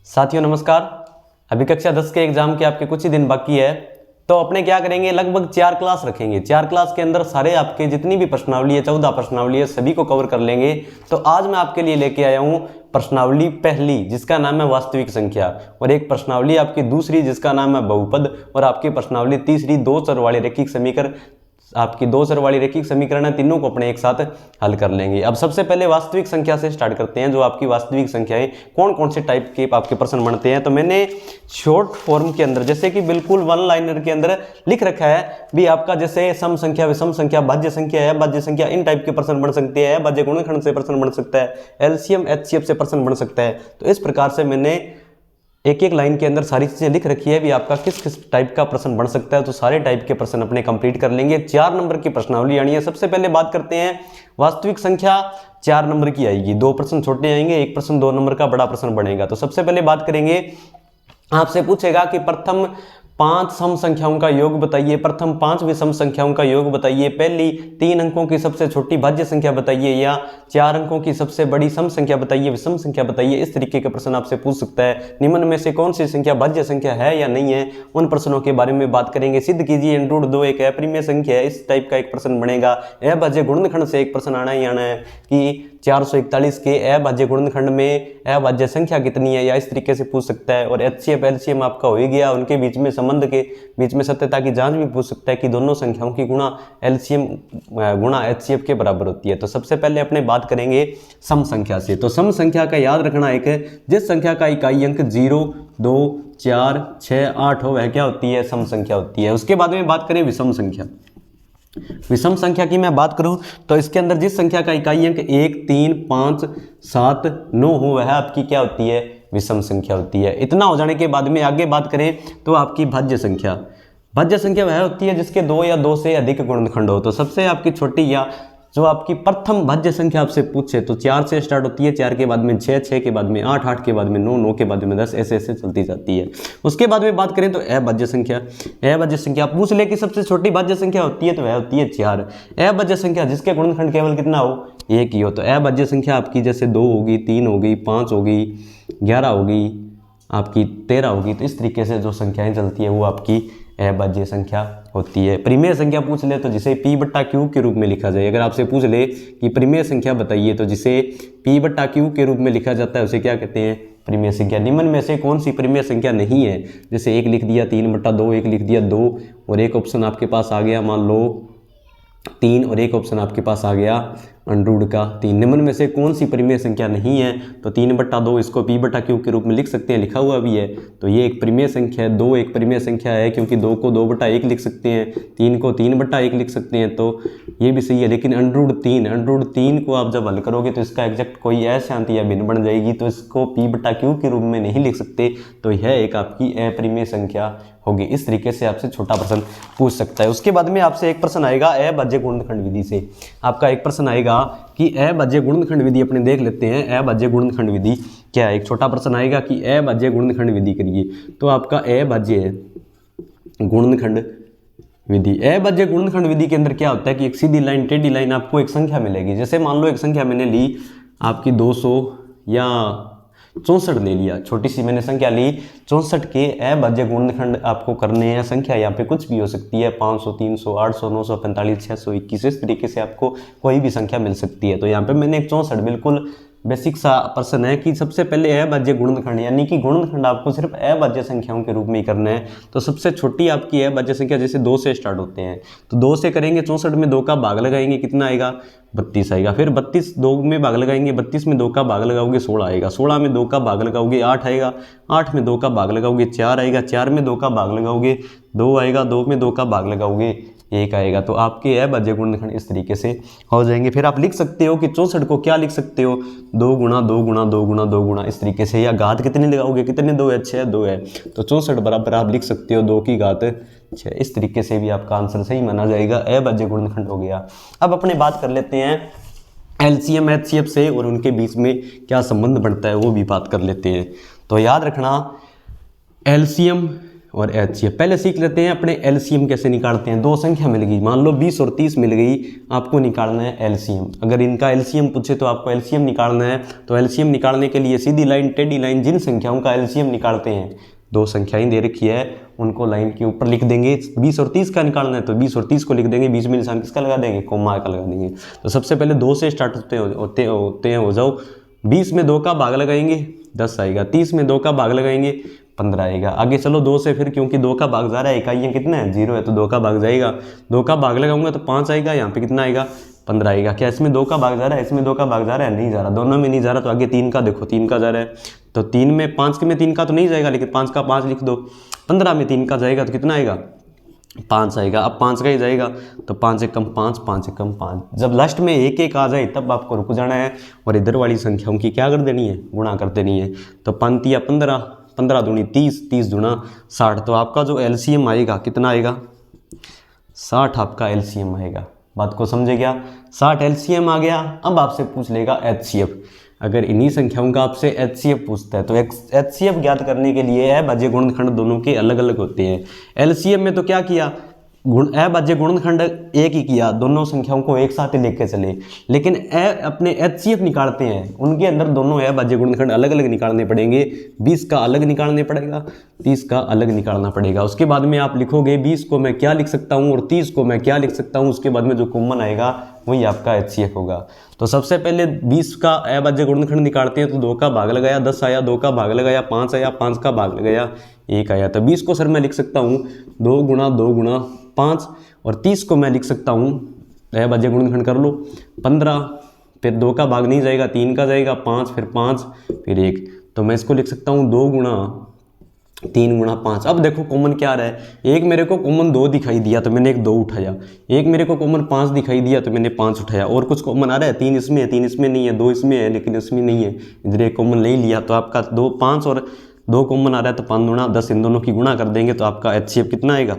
साथियों नमस्कार। अभी कक्षा 10 के एग्जाम के आपके कुछ ही दिन बाकी है, तो अपने क्या करेंगे, लगभग 4 क्लास रखेंगे। 4 क्लास के अंदर सारे आपके जितनी भी प्रश्नावली है, 14 प्रश्नावली है, सभी को कवर कर लेंगे। तो आज मैं आपके लिए लेके आया हूँ प्रश्नावली पहली, जिसका नाम है वास्तविक संख्या, और एक प्रश्नावली आपकी दूसरी जिसका नाम है बहुपद, और आपकी प्रश्नावली तीसरी दो चर वाले रैखिक समीकरण। आपकी दो चर वाली रैखिक समीकरण है, तीनों को अपने एक साथ हल कर लेंगे। अब सबसे पहले वास्तविक संख्या से स्टार्ट करते हैं। जो आपकी वास्तविक संख्याएं कौन कौन से टाइप के आपके प्रश्न बनते हैं, तो मैंने शॉर्ट फॉर्म के अंदर जैसे कि बिल्कुल वन लाइनर के अंदर लिख रखा है भी आपका, जैसे सम संख्या, विषम संख्या, भाज्य संख्या है, भाज्य संख्या, इन टाइप के प्रश्न बन सकते हैं। भाज्य गुणनखंड से प्रश्न बन सकता है, एलसीएम एचसीएफ से प्रश्न बन सकता है। तो इस प्रकार से मैंने एक एक लाइन के अंदर सारी चीजें लिख रखी है भी आपका किस किस टाइप का प्रश्न बन सकता है। तो सारे टाइप के प्रश्न अपने कंप्लीट कर लेंगे। 4 नंबर की प्रश्नावली आनी है। सबसे पहले बात करते हैं वास्तविक संख्या 4 नंबर की आएगी। 2 प्रश्न छोटे आएंगे, 1 प्रश्न 2 नंबर का बड़ा प्रश्न बनेगा। तो सबसे पहले बात करेंगे, आपसे पूछेगा कि प्रथम 5 सम संख्याओं का योग बताइए, प्रथम 5 विषम संख्याओं का योग बताइए, पहली 3 अंकों की सबसे छोटी भाज्य संख्या बताइए, या 4 अंकों की सबसे बड़ी सम संख्या बताइए, विषम संख्या बताइए। इस तरीके के प्रश्न आपसे पूछ सकता है। निम्न में से कौन सी संख्या भाज्य संख्या है या नहीं है, उन प्रश्नों के बारे में बात करेंगे। सिद्ध कीजिए √2 एक अपरिमेय संख्या है, इस टाइप का एक प्रश्न बनेगा। अभाज्य गुणनखंड से एक प्रश्न आना ही आना है कि 441 के अभाज्य गुणनखंड में अभाज्य संख्या कितनी है, या इस तरीके से पूछ सकता है। और एचसीएफ एलसीएम आपका हो ही गया, उनके बीच में संबंध के बीच में सत्यता की जांच भी पूछ सकता है कि दोनों संख्याओं की गुणा एलसीएम गुणा एचसीएफ के बराबर होती है। तो सबसे पहले अपने बात करेंगे सम संख्या से। तो सम संख्या का याद रखना एक है, जिस संख्या का इकाई अंक 0, 2, 4, 6, 8 हो वह क्या होती है, सम संख्या होती है। उसके बाद में बात करें विषम संख्या। विषम संख्या की मैं बात करूं तो इसके अंदर जिस संख्या का इकाई अंक 1, 3, 5, 7, 9 हो वह आपकी क्या होती है, विषम संख्या होती है। इतना हो जाने के बाद में आगे बात करें तो आपकी भाज्य संख्या। भाज्य संख्या वह होती है जिसके 2 या 2 से अधिक गुणनखंड हो। तो सबसे आपकी छोटी या जो आपकी प्रथम भाज्य संख्या आपसे पूछे तो 4 से स्टार्ट होती है, 4 के बाद में 6, 6 के बाद में 8, 8 के बाद में 9, 9 के बाद में 10, ऐसे ऐसे चलती जाती है। उसके बाद में बात करें तो अभाज्य संख्या। अभाज्य संख्या पूछ ले कि सबसे छोटी भाज्य संख्या होती है तो वह होती है 4। अभाज्य संख्या जिसके गुणनखंड केवल कितना हो, 1 ही हो। तो अभाज्य संख्या आपकी जैसे 2 होगी, 3 होगी, 5 होगी, 11 होगी, आपकी 13 होगी। तो इस तरीके से जो संख्याएं चलती है वो आपकी अभाज्य संख्या होती है। परिमेय संख्या पूछ ले तो जिसे P/Q के रूप में लिखा जाए। अगर आपसे पूछ ले कि परिमेय संख्या बताइए तो जिसे P/Q के रूप में लिखा जाता है उसे क्या कहते हैं, परिमेय संख्या। निम्न में से कौन सी परिमेय संख्या नहीं है, जैसे 1 लिख दिया 3/2, 1 लिख दिया 2, और एक ऑप्शन आपके पास आ गया मान लो 3, और एक ऑप्शन आपके पास आ गया √3। निम्न में से कौन सी परिमेय संख्या नहीं है, तो 3/2 इसको P/Q के रूप में लिख सकते हैं, लिखा हुआ भी है। तो ये एक परिमेय संख्या है। 2 एक परिमेय संख्या है क्योंकि 2 को 2/1 लिख सकते हैं, 3 को 3/1 लिख सकते हैं, तो ये भी सही है। लेकिन √3 को आप जब हल करोगे तो इसका एग्जैक्ट कोई अशांति या भिन्न बन जाएगी, तो इसको P/Q के रूप में नहीं लिख सकते। तो यह एक आपकी अपरिमेय संख्या होगी। इस तरीके से आपसे छोटा प्रश्न पूछ सकता है। उसके बाद में आपसे एक प्रश्न आएगा अभाज्य गुणनखंड विधि से। आपका एक प्रश्न आएगा कि अभाज्य गुणनखंड विधि अपने देख लेते हैं। अभाज्य गुणनखंड विधि क्या है, एक छोटा प्रश्न आएगा कि अभाज्य गुणनखंड विधि करिए। तो आपका अभाज्य गुणनखंड विधि, अभाज्य गुणनखंड विधि के अंदर क्या होता है कि एक सीधी लाइन, टेढ़ी लाइन आपको एक संख्या मिलेगी। जैसे मान लो एक संख्या मैंने ली आपकी 200 या 64 ले लिया, छोटी सी मैंने संख्या ली 64 के अभाज्य गुणनखंड आपको करने हैं। संख्या यहाँ पे कुछ भी हो सकती है, 500, 300, 800, 945, 621, इस तरीके से आपको कोई भी संख्या मिल सकती है। तो यहाँ पे मैंने एक 64 बिल्कुल बेसिक सा प्रश्न है कि सबसे पहले अभाज्य गुणनखंड, यानी कि गुणनखंड आपको सिर्फ अभाज्य संख्याओं के रूप में ही करना है। तो सबसे छोटी आपकी अभाज्य संख्या जैसे 2 से स्टार्ट होते हैं, तो 2 से करेंगे, 64 में 2 का भाग लगाएंगे, कितना आएगा, 32 आएगा। फिर 32 2 में भाग लगाएंगे, 32 में 2 का भाग लगाओगे 16 आएगा, 16 में 2 का भाग लगाओगे 8 आएगा, 8 में 2 का भाग लगाओगे 4 आएगा, 4 में 2 का भाग लगाओगे 2 आएगा, 2 में 2 का भाग लगाओगे 1 आएगा। तो आपके अभाज्य गुणनखंड इस तरीके से हो जाएंगे। फिर आप लिख सकते हो कि 64 को क्या लिख सकते हो, 2 गुणा 2 गुणा 2 गुणा 2 गुणा, इस तरीके से। या घात कितनी लगाओगे, कितने 2 है, 6 2 है, तो 64 बराबर आप लिख सकते हो 2 की घात 6। इस तरीके से भी आपका आंसर सही माना जाएगा। अभाज्य गुणनखंड हो गया। अब अपने बात कर लेते हैं एलसीएम एचसीएफ से, और उनके बीच में क्या संबंध बनता है वो भी बात कर लेते हैं। तो याद रखना एलसीएम और HCF। पहले सीख लेते हैं अपने LCM कैसे निकालते हैं। दो संख्या मिल गई, मान लो 20 और 30 मिल गई, आपको निकालना है LCM। अगर इनका LCM पूछे तो आपको LCM निकालना है। तो LCM निकालने के लिए सीधी लाइन, टेढ़ी लाइन, जिन संख्याओं का LCM निकालते हैं, दो संख्याएं दे रखी है उनको लाइन के ऊपर लिख देंगे। 20 और 30 का निकालना है तो 20 और 30 को लिख देंगे, बीच में निशान किसका लगा देंगे, कोमा का लगा देंगे। तो सबसे पहले 2 से स्टार्ट होते हैं हो जाओ। 20 में 2 का भाग लगाएंगे 10 आएगा, 30 में 2 का भाग लगाएंगे 15 आएगा। आगे चलो 2 से, फिर क्योंकि 2 का भाग जा रहा है, इकाइयाँ कितना है 0 है तो 2 का भाग जाएगा, 2 का भाग लगाऊंगा तो 5 आएगा, यहाँ पे कितना आएगा 15 आएगा। क्या इसमें 2 का भाग जा रहा है, इसमें 2 का भाग जा रहा है, नहीं जा रहा, दोनों में नहीं जा रहा। तो आगे 3 का देखो, 3 का जा रहा है तो 3 में 5 के में 3 का तो नहीं जाएगा, लेकिन 5 का 5 लिख दो। 15 में 3 का जाएगा तो कितना आएगा 5 आएगा। अब 5 का ही जाएगा तो 5 एकम 5, 5 एकम 5। जब लास्ट में 1 1 आ जाए तब आपको रुक जाना है और इधर वाली संख्याओं की क्या कर देनी है, गुणा कर देनी है। तो 5 या 15, 15 दूनी 30, 30 दूना 60। तो आपका जो LCM आएगा कितना आएगा 60 आपका LCM आएगा। बात को समझे क्या, 60 LCM आ गया। अब आपसे पूछ लेगा HCF। अगर इन्हीं संख्याओं का आपसे HCF पूछता है तो HCF ज्ञात करने के लिए अभाज्य गुणनखंड दोनों के अलग अलग होते हैं। LCM में तो क्या किया, अभाज्य गुणनखंड एक ही किया, दोनों संख्याओं को एक साथ ही लेके चले। लेकिन अपने HCF निकालते हैं, उनके अंदर दोनों अभाज्य गुणनखंड अलग अलग निकालने पड़ेंगे। 20 का अलग निकालने पड़ेगा, 30 का अलग निकालना पड़ेगा। उसके बाद में आप लिखोगे 20 को मैं क्या लिख सकता हूँ और 30 को मैं क्या लिख सकता हूँ। उसके बाद में जो कॉमन आएगा वही आपका HCF होगा। तो सबसे पहले 20 का अभाज्य गुणनखंड निकालते हैं तो 2 का भाग लगाया 10 आया, 2 का भाग लगाया 5 आया, 5 का भाग लगाया 1 आया। तो 20 को सर मैं लिख सकता हूँ 2 गुणा 2 गुणा 5, और 30 को मैं लिख सकता हूँ, अभाज्य गुणनखंड कर लो 15, फिर 2 का भाग नहीं जाएगा 3 का जाएगा 5, फिर 5 फिर 1। तो मैं इसको लिख सकता हूँ 2 गुणा 3 गुणा 5। अब देखो कॉमन क्या आ रहा है, एक मेरे को कॉमन 2 दिखाई दिया तो मैंने एक 2 उठाया, एक मेरे को कॉमन 5 दिखाई दिया तो मैंने 5 उठाया। और कुछ कॉमन आ रहा है, 3 इसमें है, 3 इसमें नहीं है, 2 इसमें है लेकिन इसमें नहीं है, इधर एक कॉमन ले लिया। तो आपका 2 5 और 2 कॉमन आ रहा है तो 5 गुणा 10, इन दोनों की गुणा कर देंगे तो आपका HCF कितना आएगा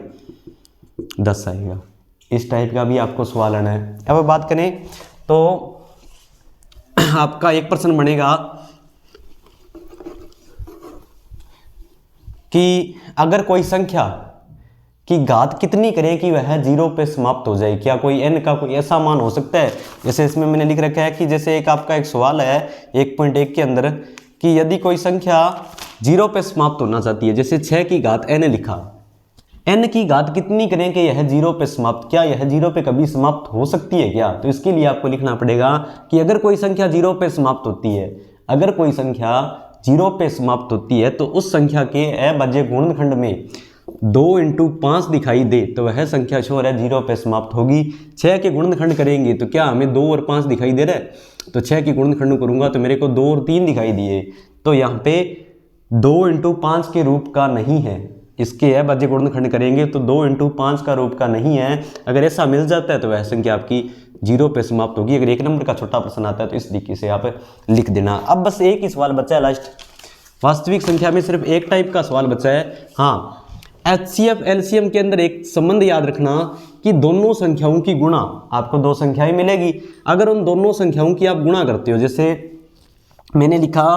10 आएगा। इस टाइप का भी आपको सवाल आना है। अब बात करें तो आपका एक प्रश्न बनेगा कि अगर कोई संख्या की घात कितनी करें कि वह 0 पे समाप्त हो जाए। क्या कोई n का कोई ऐसा मान हो सकता है, जैसे इसमें मैंने लिख रखा है कि जैसे एक आपका एक सवाल है 1.1 के अंदर कि यदि कोई संख्या 0 पे समाप्त होना चाहती है, जैसे 6 की घात n लिखा, n की घात कितनी करें कि यह 0 पे समाप्त, क्या यह 0 पे कभी समाप्त हो सकती है क्या। तो इसके लिए आपको लिखना पड़ेगा कि अगर कोई संख्या 0 पे समाप्त होती है, अगर कोई संख्या 0 पे समाप्त होती है तो उस संख्या के अभाज्य गुणनखंड में 2 × 5 दिखाई दे तो वह संख्या श्योर है 0 पे समाप्त होगी। 6 के गुणनखंड करेंगे तो क्या हमें 2 और 5 दिखाई दे रहा है, तो 6 के गुणनखंड करूंगा तो मेरे को 2 और 3 दिखाई दिए, तो यहाँ पे 2 × 5 के रूप का नहीं है। इसके अभाज्य गुणनखंड करेंगे तो 2 × 5 का रूप का नहीं है। अगर ऐसा मिल जाता है तो वह संख्या आपकी 0 पे समाप्त होगी। अगर 1 नंबर का छोटा प्रश्न आता है तो इस तरीके से आप लिख देना। अब बस एक ही सवाल बचा है लास्ट, वास्तविक संख्या में सिर्फ एक टाइप का सवाल बचा है। हाँ, HCF LCM के अंदर एक संबंध याद रखना कि दोनों संख्याओं की गुणा, आपको 2 संख्याएं मिलेगी, अगर उन दोनों संख्याओं की आप गुणा करते हो, जैसे मैंने लिखा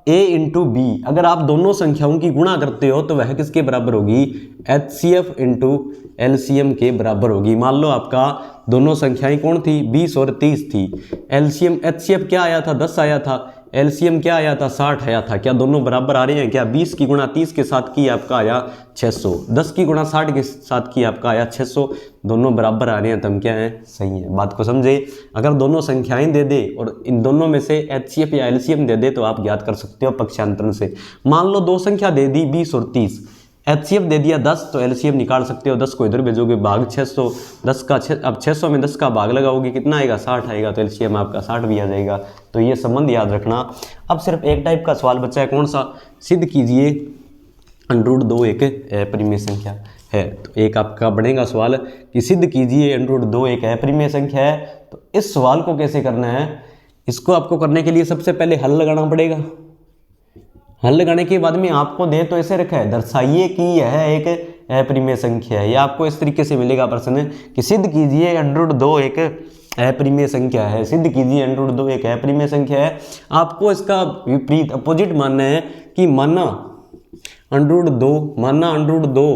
A × B, अगर आप दोनों संख्याओं की गुणा करते हो तो वह किसके बराबर होगी, HCF × LCM के बराबर होगी। मान लो आपका दोनों संख्याएं कौन थी, 20 और 30 थी, LCM HCF क्या आया था 10 आया था, LCM क्या आया था 60 आया था। क्या दोनों बराबर आ रहे हैं, क्या 20 की गुणा 30 के साथ की आपका आया 600, 10 की गुणा 60 के साथ की आपका आया 600, दोनों बराबर आ रहे हैं तो हम क्या हैं, सही है। बात को समझे, अगर दोनों संख्याएं दे दे और इन दोनों में से HCF या LCM दे दे तो आप ज्ञात कर सकते हो पक्षांतरण से। मान लो 2 संख्या दे दी 20 और 30, HCF दे दिया 10 तो LCM निकाल सकते हो। 10 को इधर भेजोगे भाग 600, 10 का अब 600 में 10 का भाग लगाओगे कितना आएगा 60 आएगा, तो LCM आपका 60 भी आ जाएगा। तो ये संबंध याद रखना। अब सिर्फ एक टाइप का सवाल बचा है, कौन सा, सिद्ध कीजिए √2 एक अपरिमेय संख्या है। तो एक आपका बनेगा सवाल कि सिद्ध कीजिए √2 एक अपरिमेय संख्या है। तो इस सवाल को कैसे करना है, इसको आपको करने के लिए सबसे पहले हल लगाना पड़ेगा। हल लगाने के बाद में आपको दे तो ऐसे रखा है, दर्शाइए कि यह एक अपरिमेय संख्या है। या आपको इस तरीके से मिलेगा प्रश्न कि सिद्ध कीजिए √2 एक अपरिमेय संख्या है, सिद्ध कीजिए √2 एक अपरिमेय संख्या है। आपको इसका विपरीत अपोजिट मानना है कि माना √2 माना √2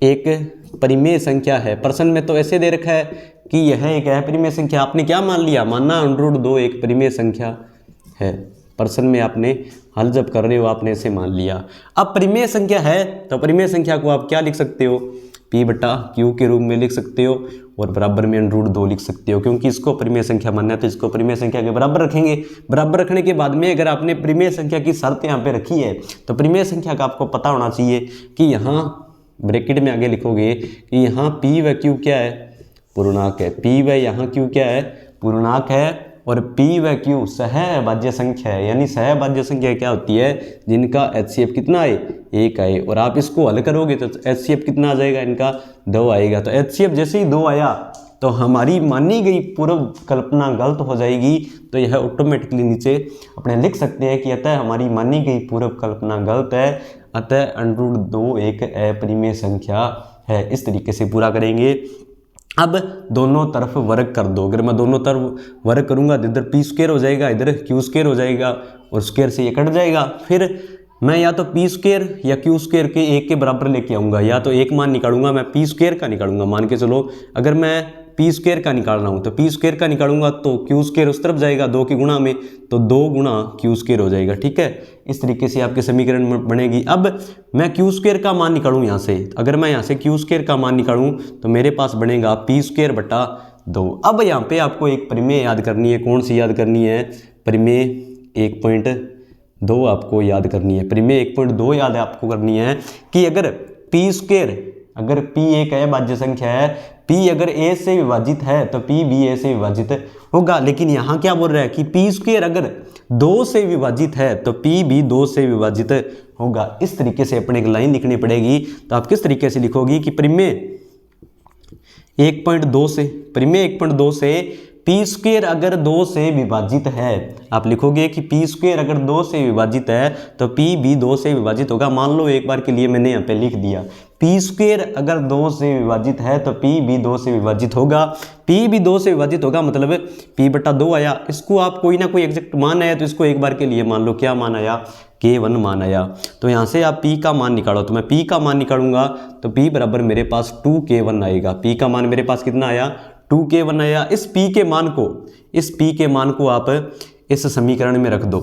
एक परिमेय संख्या है। प्रश्न में तो ऐसे दे रखा है कि यह एक अपरिमेय संख्या, आपने क्या मान लिया, माना √2 एक परिमेय संख्या है। प्रश्न में आपने हल जब कर रहे हो आपने ऐसे मान लिया। अब परिमेय संख्या है तो परिमेय संख्या को आप क्या लिख सकते हो, P/Q के रूप में लिख सकते हो और बराबर में √2 लिख सकते हो, क्योंकि इसको परिमेय संख्या मानना है तो इसको परिमेय संख्या के बराबर रखेंगे। बराबर रखने के बाद में अगर आपने परिमेय संख्या की शर्त यहाँ पे रखी है तो परिमेय संख्या का आपको पता होना चाहिए कि यहाँ ब्रैकेट में आगे लिखोगे कि यहाँ P व Q क्या है, पूर्णांक है। P व यहाँ Q क्या है, पूर्णांक है। और P व Q सहअभाज्य संख्या है, यानी सहअभाज्य संख्या क्या होती है, जिनका HCF कितना आए, 1 आए। और आप इसको हल करोगे तो HCF कितना आ जाएगा, इनका 2 आएगा। तो HCF जैसे ही 2 आया तो हमारी मानी गई पूर्व कल्पना गलत हो जाएगी। तो यह ऑटोमेटिकली नीचे अपने लिख सकते हैं कि अतः हमारी मानी गई पूर्व कल्पना गलत है, अतः √2 एक अपरिमेय संख्या है। इस तरीके से पूरा करेंगे। अब दोनों तरफ वर्ग कर दो। अगर मैं दोनों तरफ वर्ग करूंगा तो इधर p² हो जाएगा, इधर q² हो जाएगा और स्क्वायर से ये कट जाएगा। फिर मैं या तो p² या q² के 1 के बराबर लेके आऊंगा, या तो एक मान निकालूंगा, मैं p² का निकालूंगा। मान के चलो अगर मैं p² का निकाल रहा हूं तो p² का निकालूंगा तो q² उस तरफ जाएगा 2 के गुणा में, तो 2 गुणा q² हो जाएगा। ठीक है, इस तरीके से आपके समीकरण बनेगी। अब मैं q² का मान निकालूं यहाँ से, अगर मैं यहाँ से q² का मान निकालूं तो मेरे पास बनेगा p²/2। अब यहाँ पे आपको एक परिमेय याद करनी है। कौन सी याद करनी है, परिमेय 1.2 आपको याद करनी है। परिमेय 1.2 याद आपको करनी है कि अगर p², अगर p एक अभाज्य संख्या है, p अगर a से विभाजित है तो p भी a से विभाजित होगा। लेकिन यहाँ क्या बोल रहा है कि p² अगर 2 से विभाजित है तो p भी 2 से विभाजित होगा। इस तरीके से अपने एक लाइन लिखनी पड़ेगी। तो आप किस तरीके से लिखोगी कि परिमेय 1.2 से, परिमेय 1.2 से p² अगर 2 से विभाजित है, आप लिखोगे कि p² अगर 2 से विभाजित है तो p भी 2 से विभाजित होगा। मान लो एक बार के लिए मैंने यहाँ पे लिख दिया p² अगर 2 से विभाजित है तो p भी 2 से विभाजित होगा। p भी 2 से विभाजित होगा मतलब p/2 आया। इसको आप कोई ना कोई एग्जैक्ट मान आया तो इसको एक बार के लिए मान लो क्या मान आया, k1 मान आया। तो यहाँ से आप p का मान निकालो, तो मैं p का मान निकालूंगा तो p बराबर मेरे पास 2k1 आएगा। p का मान मेरे पास कितना आया, 2k1 आया। इस p के मान को आप इस समीकरण में रख दो।